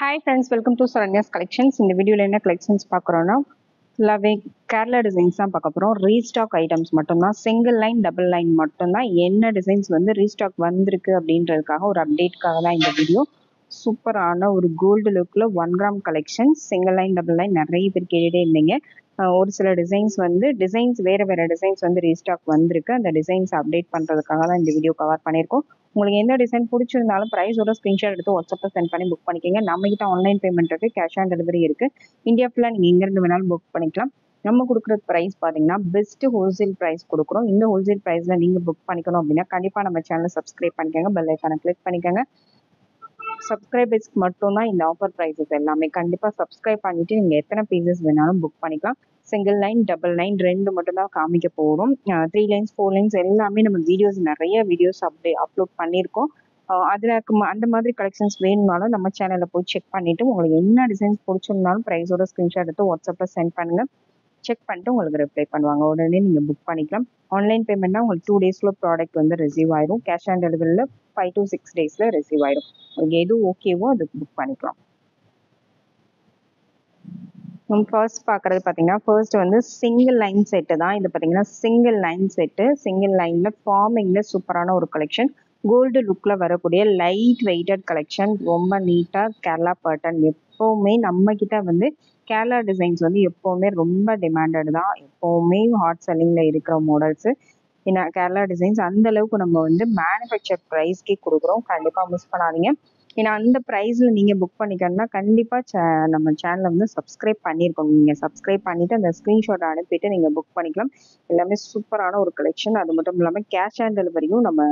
Hi friends, welcome to Saranya's Collections. இந்த வீடியோல என்ன கலெக்ஷன்ஸ் பார்க்குறோன்னா ஃபுல்லாகவே கேரளா டிசைன்ஸ் தான் பார்க்க போகிறோம். ரீஸ்டாக் ஐட்டம்ஸ் மட்டும்தான், சிங்கிள் லைன் டபுள் லைன் மட்டும்தான். என்ன டிசைன்ஸ் வந்து ரீஸ்டாக் வந்திருக்கு அப்படின்றதுக்காக ஒரு அப்டேட்காக தான் இந்த வீடியோ. சூப்பரான ஒரு கோல்டு லுக்கில் 1 gram collection, single line double line நிறைய பேர் கேட்டுகிட்டே இருந்தீங்க. ஒரு சில டிசைன்ஸ் வேறு டிசைன்ஸ் வந்து ரீஸ்டாக் வந்திருக்கு. அந்த டிசைன்ஸ் அப்டேட் பண்ணுறதுக்காக தான் இந்த வீடியோ கவர் பண்ணியிருக்கோம். உங்களுக்கு எந்த டிசைன் பிடிச்சிருந்தாலும் ப்ரைஸோட ஸ்க்ரீன்ஷாட் எடுத்து வாட்ஸ்அப்பில் சென்ட் பண்ணி புக் பண்ணிக்கோங்க. நம்மகிட்ட ஆன்லைன் பேமெண்ட் இருக்குது, கேஷ் ஆன் டெலிவரி இருக்குது. இந்தியா ஃபுல்லாக நீங்கள் எங்கேருந்து வேணாலும் புக் பண்ணிக்கலாம். நம்ம கொடுக்குற ப்ரைஸ் பார்த்தீங்கன்னா பெஸ்ட் ஹோல்சேல் ப்ரைஸ் கொடுக்குறோம். இந்த ஹோல்சேல் ப்ரைஸில் நீங்கள் புக் பண்ணிக்கணும் அப்படின்னா கண்டிப்பாக நம்ம சேனலை சப்ஸ்கிரைப் பண்ணிக்கோங்க, பெல் ஐக்கானை கிளிக் பண்ணிக்கோங்க. சப்ஸ்கிரைபர்ஸ்க்கு மட்டும்தான் இந்த ஆஃபர் ப்ரைஸஸ் எல்லாமே. கண்டிப்பாக சப்ஸ்கிரைப் பண்ணிவிட்டு நீங்கள் எத்தனை பீசஸ் வேணாலும் புக் பண்ணிக்கலாம். சிங்கிள் லைன் டபுள் லைன் ரெண்டு மட்டும் தான் காமிக்க போகிறோம். 3 லைன்ஸ் 4 லைன்ஸ் எல்லாமே நம்ம நிறைய வீடியோஸ் அப்லோட் பண்ணியிருக்கோம். அதில் அந்த மாதிரி கலெக்ஷன்ஸ் வேணும்னாலும் நம்ம சேனலில் போய் செக் பண்ணிவிட்டு உங்களுக்கு என்ன டிசைன்ஸ் பிடிச்சிருந்தாலும் ப்ரைஸோட ஸ்க்ரீன்ஷாட் எடுத்து வாட்ஸ்அப்பில் சென்ட் பண்ணுங்கள். செக் பண்ணிட்டு உங்களுக்கு ரிப்ளை பண்ணுவாங்க. உடனே நீங்கள் புக் பண்ணிக்கலாம். ஆன்லைன் பேமெண்ட்னா உங்களுக்கு 2 டேஸில் ப்ராடக்ட் வந்து ரிசீவ் ஆயிடும். கேஷ் ஆன் டெலிவரியில் 5 to 6 டேஸில் ரிசீவ் ஆயிடும். உங்களுக்கு எது ஓகேவோ அதுக்கு புக் பண்ணிக்கலாம். நம்ம ஃபர்ஸ்ட் பார்க்குறது பார்த்தீங்கன்னா ஃபர்ஸ்ட் வந்து சிங்கிள் லைன் செட்டு தான். இது பார்த்தீங்கன்னா சிங்கிள் லைன் செட்டு, சிங்கிள் லைனில் ஃபார்மிங்கில் சூப்பரான ஒரு கலெக்ஷன். கோல்டு லுக்கில் வரக்கூடிய லைட் வெயிட்டட் கலெக்ஷன். ரொம்ப நீட்டாக கேரளா பேட்டர்ன். எப்போவுமே நம்மக்கிட்ட வந்து கேரளா டிசைன்ஸ் வந்து எப்போவுமே ரொம்ப டிமாண்டட் தான். எப்போவுமே ஹாட் செல்லிங்கில் இருக்கிற மாடல்ஸு. ஏன்னா கேரளா டிசைன்ஸ் அந்த அளவுக்கு நம்ம வந்து மேனுஃபேக்சர் ப்ரைஸ்க்கே கொடுக்குறோம். கண்டிப்பாக மிஸ் பண்ணாதீங்க. ஏன்னா அந்த ப்ரைஸில் நீங்கள் புக் பண்ணிக்கணும்னா கண்டிப்பாக நம்ம சேனலை வந்து சப்ஸ்கிரைப் பண்ணியிருக்கோங்க. நீங்கள் சப்ஸ்கிரைப் பண்ணிவிட்டு அந்த ஸ்க்ரீன்ஷாட் அனுப்பிட்டு நீங்கள் புக் பண்ணிக்கலாம். எல்லாமே சூப்பரான ஒரு கலெக்ஷன். அது மட்டும் இல்லாமல் கேஷ் ஆன் டெலிவரியும் நம்ம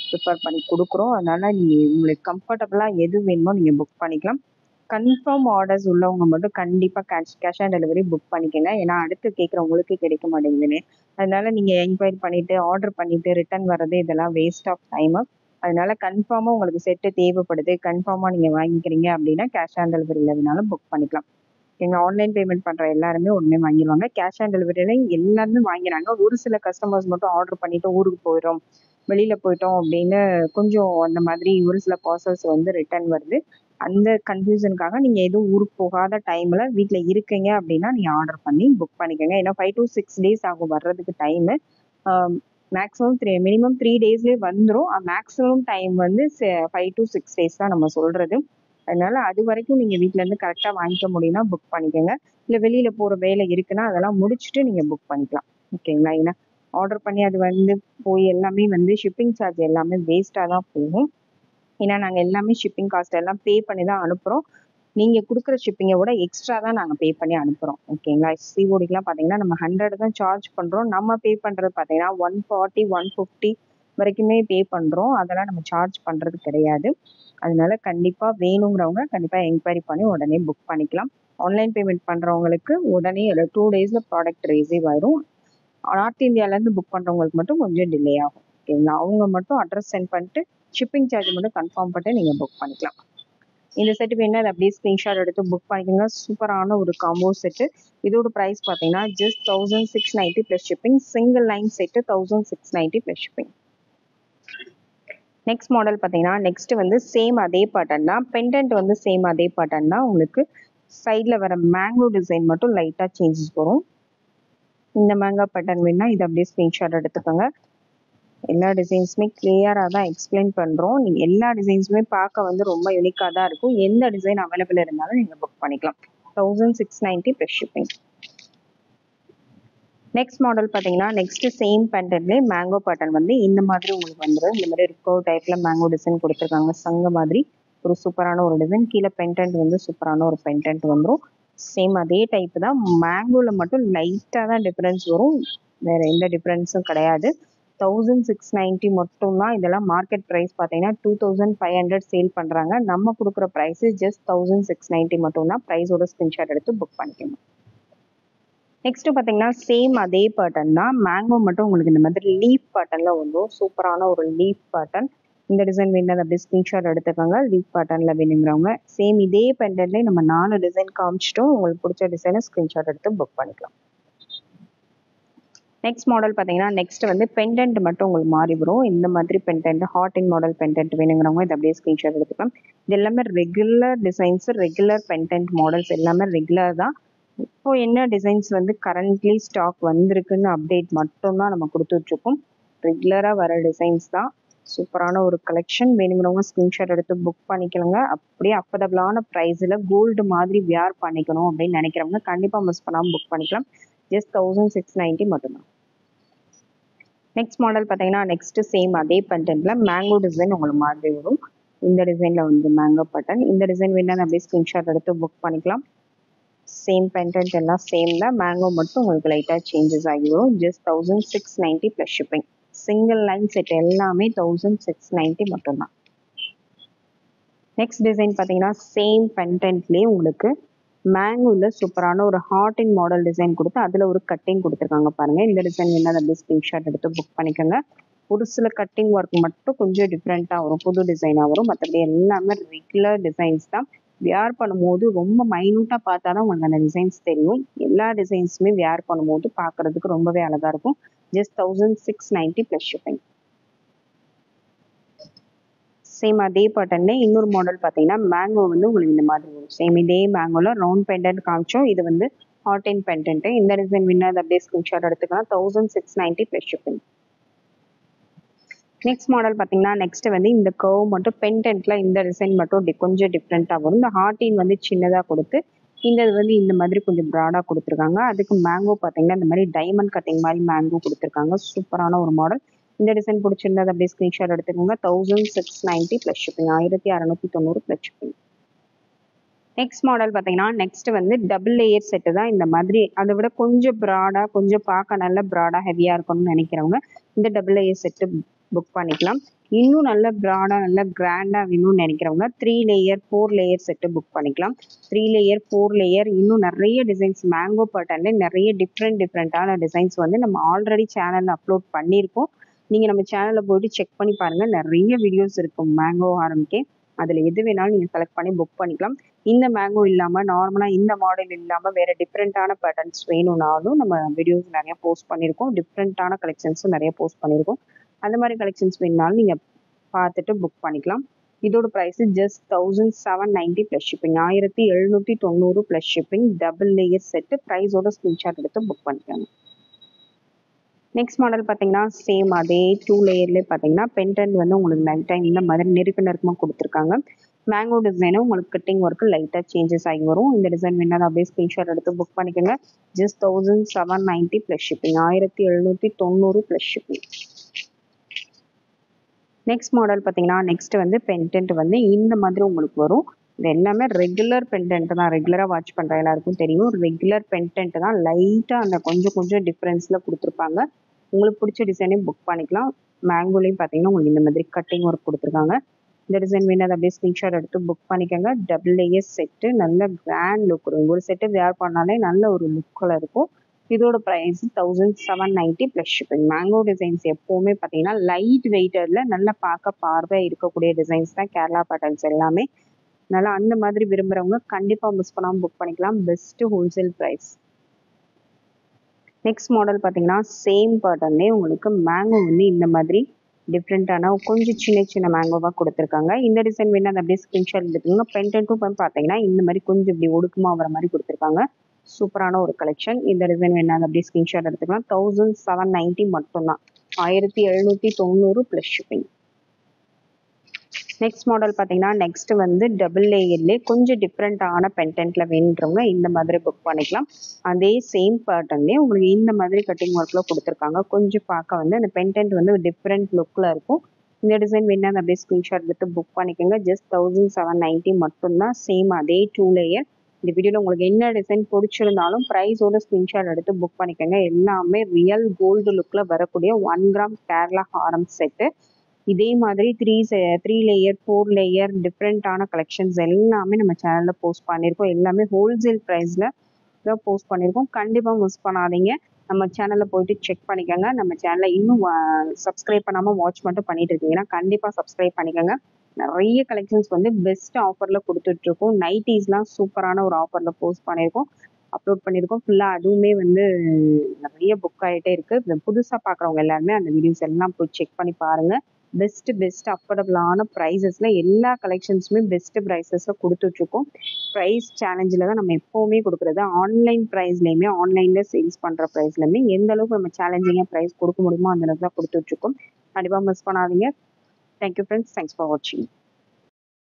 ப்ரிஃபர் பண்ணி கொடுக்குறோம். அதனால் நீங்கள் உங்களுக்கு கம்ஃபர்டபுளாக எது வேணுமோ நீங்கள் புக் பண்ணிக்கலாம். கன்ஃபார்ம் ஆர்டர்ஸ் உள்ளவங்க மட்டும் கண்டிப்பாக கேஷ் ஆன் டெலிவரி புக் பண்ணிக்கோங்க. ஏன்னா அடுத்து கேட்குறவங்களுக்கு கிடைக்க மாட்டேங்குதுன்னு. அதனால நீங்கள் என்கொயரி பண்ணிவிட்டு ஆர்டர் பண்ணிவிட்டு ரிட்டர்ன் வர்றது இதெல்லாம் வேஸ்ட் ஆஃப் டைமு. அதனால கன்ஃபார்மாக உங்களுக்கு செட்டு தேவைப்படுது, கன்ஃபார்மாக நீங்கள் வாங்கிக்கிறீங்க அப்படின்னா கேஷ் ஆன் டெலிவரியில் வேணாலும் புக் பண்ணிக்கலாம். எங்கள் ஆன்லைன் பேமெண்ட் பண்ணுற எல்லாருமே உடனே வாங்கிடுவாங்க. கேஷ் ஆன் டெலிவரியில் எல்லாருமே வாங்கிறாங்க. ஒரு சில கஸ்டமர்ஸ் மட்டும் ஆர்டர் பண்ணிவிட்டு ஊருக்கு போயிடும், வெளியில் போயிட்டோம் அப்படின்னு கொஞ்சம் அந்த மாதிரி ஒரு சில பார்சல்ஸ் வந்து ரிட்டர்ன் வருது. அந்த கன்ஃபியூஷனுக்காக நீங்கள் எதுவும் ஊருக்கு போகாத டைமில் வீட்டில் இருக்கீங்க அப்படின்னா நீங்கள் ஆர்டர் பண்ணி புக் பண்ணிக்கோங்க. ஏன்னா 5 to 6 டேஸ் ஆகும் வர்றதுக்கு டைமு. மேக்ஸிமம் மினிமம் 3 டேஸ்லேயே வந்துடும். மேக்ஸிமம் டைம் வந்து 5 to 6 டேஸ் தான் நம்ம சொல்கிறது. அதனால அது வரைக்கும் நீங்கள் வீட்டிலேருந்து கரெக்டாக வாங்கிக்க முடியும்னா புக் பண்ணிக்கோங்க. இல்லை வெளியில் போகிற வேலை இருக்குன்னா அதெல்லாம் முடிச்சுட்டு நீங்கள் புக் பண்ணிக்கலாம். ஓகேங்களா? ஏன்னா ஆர்டர் பண்ணி அது வந்து போய் எல்லாமே வந்து ஷிப்பிங் சார்ஜ் எல்லாமே வேஸ்ட்டாக தான் போகும். ஏன்னா நாங்கள் எல்லாமே ஷிப்பிங் காஸ்ட் எல்லாம் பே பண்ணி தான் அனுப்புகிறோம். நீங்கள் கொடுக்குற ஷிப்பிங்கை விட எக்ஸ்ட்ரா தான் நாங்கள் பே பண்ணி அனுப்புகிறோம். ஓகேங்களா? சிஓடிக்கெலாம் பார்த்தீங்கன்னா நம்ம 100 தான் சார்ஜ் பண்ணுறோம். நம்ம பே பண்ணுறது பார்த்தீங்கன்னா 140 150 வரைக்குமே பே பண்ணுறோம். அதெல்லாம் நம்ம சார்ஜ் பண்ணுறது கிடையாது. அதனால கண்டிப்பாக வேணுங்கிறவங்க கண்டிப்பாக என்கொயரி பண்ணி உடனே புக் பண்ணிக்கலாம். ஆன்லைன் பேமெண்ட் பண்ணுறவங்களுக்கு உடனே 2 டேஸில் ப்ராடக்ட் ரிசீவ் ஆயிடும். நார்த் இந்தியாவிலேருந்து புக் பண்ணுறவங்களுக்கு மட்டும் கொஞ்சம் டிலே ஆகும். ஓகேங்களா? அவங்க மட்டும் அட்ரஸ் சென்ட் பண்ணிட்டு ஷிப்பிங் சார்ஜ் மட்டும் கன்ஃபார்ம் பண்ணிட்டு நீங்கள் புக் பண்ணிக்கலாம். இந்த செட்டு வேணா அது அப்படியே ஸ்க்ரீன்ஷாட் எடுத்து புக் பண்ணிக்கோங்க. சூப்பரான ஒரு காம்போ செட்டு. இதோட ப்ரைஸ் பார்த்தீங்கன்னா just 1690 plus shipping. Single line set 1690 plus shipping. Next model பார்த்தீங்கன்னா நெக்ஸ்ட் வந்து சேம் அதே பேட்டர்ன் தான். பெண்டன்ட் வந்து சேம் அதே பேட்டர்ன் தான். உங்களுக்கு சைடில் வர மேங்கோ டிசைன் மட்டும் லைட்டாக சேஞ்சஸ் வரும். இந்த மேங்கோ பேட்டர்ன் வேணா இதை அப்படியே ஸ்க்ரீன்ஷாட் எடுத்துக்கோங்க. எல்லா டிசைன்ஸுமே கிளியராக தான் எக்ஸ்பிளைன் பண்ணுறோம். நீங்கள் எல்லா டிசைன்ஸுமே பார்க்க வந்து ரொம்ப யூனிக்காக தான் இருக்கும். எந்த டிசைன் அவைலபிள் இருந்தாலும் நீங்கள் புக் பண்ணிக்கலாம். 1690 ப்ளஸ் ஷிப்பிங். நெக்ஸ்ட் மாடல் பார்த்தீங்கன்னா நெக்ஸ்ட் சேம் பேட்டர்ன்லேயே மேங்கோ பேட்டர்ன் வந்து இந்த மாதிரி உங்களுக்கு வந்துடும். இந்த மாதிரி ரிக்கோ டைப்பில் மேங்கோ டிசைன் கொடுத்துருக்காங்க. சங்க மாதிரி ஒரு சூப்பரான ஒரு டிசைன். கீழே பெண்டன்ட் வந்து சூப்பரான ஒரு பெண்டன்ட் வந்துடும். சேம் அதே டைப்பு தான். மேங்கோவில் மட்டும் லைட்டாக தான் டிஃப்ரென்ஸ் வரும், வேறு எந்த டிஃப்ரென்ஸும் கிடையாது. 1690 மட்டும் தான். இதெல்லாம் மார்க்கெட் ப்ரைஸ் பார்த்தீங்கன்னா 2500 சேல் பண்ணுறாங்க. நம்ம கொடுக்குற ப்ரைஸு ஜஸ்ட் 1690 மட்டும் தான். ப்ரைஸோட ஸ்க்ரீன்ஷாட் எடுத்து புக் பண்ணிக்கணும். நெக்ஸ்ட் பார்த்தீங்கன்னா சேம் அதே பேட்டர்ன் தான். மேங்கோ மட்டும் உங்களுக்கு இந்த மாதிரி லீஃப் பேட்டர்னில் வந்துடும். சூப்பரான ஒரு லீஃப் பேட்டர்ன். இந்த டிசைன் வேணுது அப்படியே ஸ்க்ரீன்ஷாட் எடுத்துக்கோங்க. லீஃப் பேட்டர்னில் வேணுங்கிறவங்க சேம் இதே பேட்டர்ன்லேயே நம்ம 4 டிசைன் காமிச்சிட்டோம். உங்களுக்கு பிடிச்ச டிசைனை ஸ்க்ரீன்ஷாட் எடுத்து புக் பண்ணிக்கலாம். நெக்ஸ்ட் மாடல் பார்த்தீங்கன்னா நெக்ஸ்ட் வந்து பெண்டன்ட் மட்டும் உங்களுக்கு மாறி வரும். இந்த மாதிரி பெண்டன்ட் ஹாட் இன் மாடல் பெண்டன்ட் வேணுங்கிறவங்க இதை அப்படியே ஸ்க்ரீன்ஷாட் எடுத்துக்கலாம். இது எல்லாமே regular designs, regular pendant models எல்லாமே ரெகுலர் தான். இப்போ என்ன டிசைன்ஸ் வந்து கரண்ட்லி ஸ்டாக் வந்திருக்குன்னு அப்டேட் மட்டும்தான் நம்ம கொடுத்துட்ருக்கோம். ரெகுலராக வர டிசைன்ஸ் தான். சூப்பரான ஒரு கலெக்ஷன். வேணுங்கிறவங்க ஸ்க்ரீன்ஷாட் எடுத்து புக் பண்ணிக்கலங்க. அப்படியே அஃபர்டபுளான ப்ரைஸில் கோல்டு மாதிரி வியர் பண்ணிக்கணும் அப்படின்னு நினைக்கிறவங்க கண்டிப்பாக மிஸ் பண்ணாமல் புக் பண்ணிக்கலாம். ஜஸ்ட் 1690 மட்டும்தான். நெக்ஸ்ட் மாடல் பார்த்தீங்கன்னா நெக்ஸ்ட் சேம் அதே பெண்டன்ட்ல மேங்கோ டிசைன் உங்களுக்கு மாதிரி வரும். இந்த டிசைனில் வந்து மேங்கோ பட்டன். இந்த டிசைன் வேணா அப்படியே ஸ்க்ரீன்ஷாட் எடுத்து புக் பண்ணிக்கலாம். சேம் பெண்டன்ட் எல்லாம் சேம் தான். மேங்கோ மட்டும் உங்களுக்கு லைட்டாக சேஞ்சஸ் ஆகி வரும். Just 1690 plus shipping. Single line set எல்லாமே 1690 மட்டும்தான். நெக்ஸ்ட் டிசைன் பார்த்தீங்கன்னா சேம் பெண்டன்ட்லேயே உங்களுக்கு மேங்கோவில் சூப்பரான ஒரு ஹார்ட் இன் மாடல் டிசைன் கொடுத்து அதில் ஒரு கட்டிங் கொடுத்துருக்காங்க பாருங்கள். இந்த டிசைன் வேணால் அதை அப்படியே ஸ்க்ரீன்ஷாட் எடுத்து புக் பண்ணிக்கோங்க. ஒரு சில கட்டிங் ஒர்க் மட்டும் கொஞ்சம் டிஃப்ரெண்ட்டாக வரும், புது டிசைனாக வரும். மற்றபடி எல்லாமே ரெகுலர் டிசைன்ஸ் தான். வியர் பண்ணும்போது ரொம்ப மைனூட்டாக பார்த்தா தான் உங்களுக்கு அந்த டிசைன்ஸ் தெரியும். எல்லா டிசைன்ஸுமே வியர் பண்ணும்போது பார்க்குறதுக்கு ரொம்பவே அழகாக இருக்கும். Just 1690 plus shipping. சேம் அதே பேட்டர்ன்ல இன்னொரு மாடல் பார்த்தீங்கன்னா மேங்கோ வந்து உங்களுக்கு இந்த மாதிரி வரும். சேம் இதே மேங்கோவில் ரவுண்ட் பெண்டன்ட் காமிச்சோம். இது வந்து ஹாட் அண்ட் பெண்டன்ட்டு. இந்த டிசைன் வேணா அதை அப்படியே ஸ்க்ரீன்ஷாட் எடுத்துக்கலாம். 1690 ப்ளஸ் ஷிப்பிங். நெக்ஸ்ட் மாடல் பார்த்தீங்கன்னா நெக்ஸ்ட் வந்து இந்த கர்வ் மட்டும் பெண்டன்ட்ல இந்த டிசைன் மட்டும் கொஞ்சம் டிஃப்ரெண்ட்டாக வரும். இந்த ஹார்டின் வந்து சின்னதாக கொடுத்து இந்த இது வந்து இந்த மாதிரி கொஞ்சம் ப்ராடாக கொடுத்துருக்காங்க. அதுக்கு மேங்கோ பார்த்தீங்கன்னா இந்த மாதிரி டைமண்ட் கட்டிங் மாதிரி மேங்கோ கொடுத்துருக்காங்க. சூப்பரான ஒரு மாடல். இந்த டிசைன் பிடிச்சிருந்தா அப்படியே ஸ்க்ரீன்ஷாட் எடுத்துக்கோங்க. 1690 plus shipping. 1690 plus shipping. Next model பார்த்தீங்கன்னா நெக்ஸ்ட் வந்து டபுள் லேயர் செட்டு தான். இந்த மாதிரி அதை விட கொஞ்சம் ப்ராடாக, கொஞ்சம் பார்க்க நல்ல ப்ராடாக ஹெவியாக இருக்கணும்னு நினைக்கிறவங்க இந்த டபுள் லேயர் செட்டு புக் பண்ணிக்கலாம். இன்னும் நல்ல ப்ராடாக நல்ல கிராண்டாக வேணும்னு நினைக்கிறவங்க 3 லேயர் 4 லேயர் செட்டு புக் பண்ணிக்கலாம். 3 லேயர் 4 லேயர் இன்னும் நிறைய டிசைன்ஸ் மேங்கோ பேட்டர்ன்ல நிறைய டிஃப்ரெண்டான டிசைன்ஸ் வந்து நம்ம ஆல்ரெடி சேனலில் அப்லோட் பண்ணியிருக்கோம். நீங்கள் நம்ம சேனலில் போயிட்டு செக் பண்ணி பாருங்கள். நிறைய வீடியோஸ் இருக்கும் மேங்கோ ஆரம்பிக்கே. அதில் எது வேணாலும் நீங்கள் செலக்ட் பண்ணி புக் பண்ணிக்கலாம். இந்த மேங்கோ இல்லாமல் நார்மலாக இந்த மாடல் இல்லாமல் வேறு டிஃப்ரெண்ட்டான பேட்டர்ன்ஸ் வேணும்னாலும் நம்ம வீடியோஸ் நிறைய போஸ்ட் பண்ணியிருக்கோம். டிஃப்ரெண்ட்டான கலெக்ஷன்ஸும் நிறைய போஸ்ட் பண்ணியிருக்கோம். அந்த மாதிரி கலெக்ஷன்ஸ் வேணுனாலும் நீங்கள் பார்த்துட்டு புக் பண்ணிக்கலாம். இதோட price just 1790 plus shipping. 1790 plus shipping. Double layer set. ப்ரைஸோட ஸ்க்ரீன்ஷாட் எடுத்து புக் பண்ணிக்கலாம். நெக்ஸ்ட் மாடல் பார்த்தீங்கன்னா சேம் அதே 2 லேயர்லேயே பார்த்தீங்கன்னா பெண்டன்ட் வந்து உங்களுக்கு லைட்டாக இந்த மாதிரி நெருக்கமாக கொடுத்துருக்காங்க. மேங்கோ டிசைனும் உங்களுக்கு கட்டிங் ஒர்க்கு லைட்டாக சேஞ்சஸ் ஆகி வரும். இந்த டிசைன் வேணாலும் அப்படியே ஸ்க்ரீன்ஷாட் எடுத்து புக் பண்ணிக்கோங்க. Just 1790 plus shipping. 1790 plus shipping. Next model பார்த்தீங்கன்னா நெக்ஸ்ட் வந்து பெண்டன்ட் வந்து இந்த மாதிரி உங்களுக்கு வரும். இது எல்லாமே ரெகுலர் பெண்டன்ட் தான். ரெகுலராக வாட்ச் பண்ணுற எல்லாருக்கும் தெரியும். ரெகுலர் பெண்டன்ட் தான். லைட்டாக அந்த கொஞ்சம் டிஃப்ரென்ஸில் கொடுத்துருப்பாங்க. உங்களுக்கு பிடிச்ச டிசைனையும் புக் பண்ணிக்கலாம். மேங்கோலையும் பார்த்தீங்கன்னா உங்களுக்கு இந்த மாதிரி கட்டிங் ஒர்க் கொடுத்துருக்காங்க. இந்த டிசைன் வேணும் அதை அப்படியே ஸ்க்ரீன்ஷாட் எடுத்து புக் பண்ணிக்கோங்க. Double layer set. நல்ல கிராண்ட் லுக் இருக்கும். ஒரு செட்டு வேர் பண்ணாலே நல்ல ஒரு லுக்கில் இருக்கும். இதோட price 1790 plus shipping. Mango designs எப்போவுமே பார்த்தீங்கன்னா லைட் வெயிட்டடில் நல்ல பார்க்க பார்வையாக இருக்கக்கூடிய டிசைன்ஸ் தான் கேரளா பேட்டர்ன்ஸ் எல்லாமே. அதனால் அந்த மாதிரி விரும்புகிறவங்க கண்டிப்பாக மிஸ் பண்ணாமல் புக் பண்ணிக்கலாம். Best wholesale price. Next model பார்த்தீங்கன்னா சேம் பேட்டர்ன்லேயே உங்களுக்கு மேங்கோ வந்து இந்த மாதிரி டிஃப்ரெண்ட்டான கொஞ்சம் சின்ன மேங்கோவாக கொடுத்துருக்காங்க. இந்த டிசைன் வேணால் அதை அப்படியே ஸ்க்ரீன்ஷாட் எடுத்துக்கோங்க. பெண்டன்ட்டும் பார்த்தீங்கன்னா இந்த மாதிரி கொஞ்சம் இப்படி ஒடுக்கமாக வர மாதிரி கொடுத்துருக்காங்க. சூப்பரான ஒரு கலெக்ஷன். இந்த டிசைன் வேணால் அதை அப்படியே ஸ்க்ரீன்ஷாட் எடுத்துக்கலாம். 1790 மட்டும்தான். 1790 ப்ளஸ் ஷிப்பிங். நெக்ஸ்ட் மாடல் பார்த்தீங்கன்னா நெக்ஸ்ட் வந்து டபுள் லேயர்லேயே கொஞ்சம் டிஃப்ரெண்ட்டான பெண்டன்ட்டில் வேணுன்றவங்க இந்த மாதிரி புக் பண்ணிக்கலாம். அதே சேம் பேட்டர்ன்லேயே உங்களுக்கு இந்த மாதிரி கட்டிங் ஒர்க்கில் கொடுத்துருக்காங்க. கொஞ்சம் பார்க்க வந்து அந்த பெண்டன்ட் வந்து டிஃப்ரெண்ட் லுக்கில் இருக்கும். இந்த டிசைன் வேணால் அப்படியே ஸ்க்ரீன்ஷாட் எடுத்து புக் பண்ணிக்கோங்க. ஜஸ்ட் 1790 மட்டும்தான். சேம் அதே 2 லேயர். இந்த வீடியோவில் உங்களுக்கு என்ன டிசைன் பிடிச்சிருந்தாலும் ப்ரைஸோட ஸ்க்ரீன்ஷாட் எடுத்து புக் பண்ணிக்கோங்க. எல்லாமே ரியல் கோல்டு லுக்கில் வரக்கூடிய 1 கிராம் கேரளா ஹாரம் செட்டு. இதே மாதிரி 3 லேயர் 4 லேயர் டிஃப்ரெண்ட்டான கலெக்ஷன்ஸ் எல்லாமே நம்ம சேனலில் போஸ்ட் பண்ணியிருக்கோம். எல்லாமே ஹோல்சேல் ப்ரைஸில் தான் போஸ்ட் பண்ணியிருக்கோம். கண்டிப்பாக மிஸ் பண்ணாதீங்க. நம்ம சேனலில் போயிட்டு செக் பண்ணிக்கோங்க. நம்ம சேனலை இன்னும் சப்ஸ்கிரைப் பண்ணாமல் வாட்ச் மட்டும் பண்ணிட்டு இருக்கீங்கன்னா கண்டிப்பாக சப்ஸ்கிரைப் பண்ணிக்கோங்க. நிறைய கலெக்ஷன்ஸ் வந்து பெஸ்ட் ஆஃபரில் கொடுத்துட்ருக்கோம். நைட்டிஸ்லாம் சூப்பரான ஒரு ஆஃபரில் போஸ்ட் பண்ணியிருக்கோம். அப்லோட் பண்ணியிருக்கோம். ஃபுல்லாக அதுவுமே வந்து நிறைய புக் ஆகிட்டே இருக்குது. புதுசாக பார்க்குறவங்க எல்லாருமே அந்த வீடியோஸ் எல்லாம் போய் செக் பண்ணி பாருங்கள். பெஸ்ட் அஃபோர்டபுளான ப்ரைஸஸில் எல்லா கலெக்ஷன்ஸுமே பெஸ்ட் ப்ரைஸஸில் கொடுத்துட்ருக்கோம். ப்ரைஸ் சேலஞ்சில் தான் நம்ம எப்போவுமே கொடுக்குறது. ஆன்லைன் ப்ரைஸ்லேயுமே ஆன்லைனில் சேல்ஸ் பண்ணுற ப்ரைஸ்லையுமே எந்த அளவுக்கு நம்ம சேலஞ்சிங்காக ப்ரைஸ் கொடுக்க முடியுமோ அந்த அளவுக்கு தான் கொடுத்துட்ருக்கோம். கண்டிப்பாக மிஸ் பண்ணாதீங்க. Thank you friends. தேங்க்ஸ் ஃபார் வாட்சிங்.